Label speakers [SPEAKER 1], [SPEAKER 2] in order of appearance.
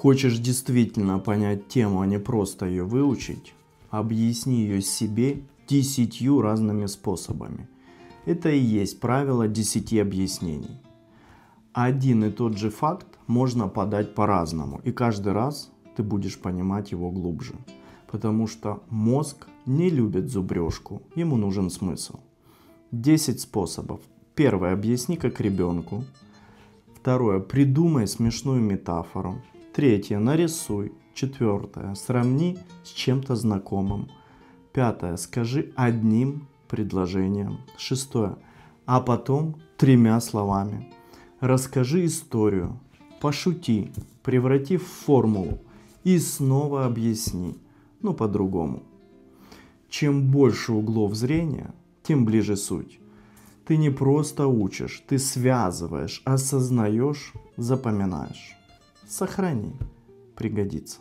[SPEAKER 1] Хочешь действительно понять тему, а не просто ее выучить? Объясни ее себе 10 разными способами. Это и есть правило 10 объяснений. Один и тот же факт можно подать по-разному, и каждый раз ты будешь понимать его глубже. Потому что мозг не любит зубрежку, ему нужен смысл. 10 способов. Первое. Объясни как ребенку. Второе. Придумай смешную метафору. Третье. Нарисуй. Четвертое. Сравни с чем-то знакомым. Пятое. Скажи одним предложением. Шестое. А потом 3 словами. Расскажи историю. Пошути. Преврати в формулу. И снова объясни. Но по-другому. Чем больше углов зрения, тем ближе суть. Ты не просто учишь, ты связываешь, осознаешь, запоминаешь. Сохрани, пригодится.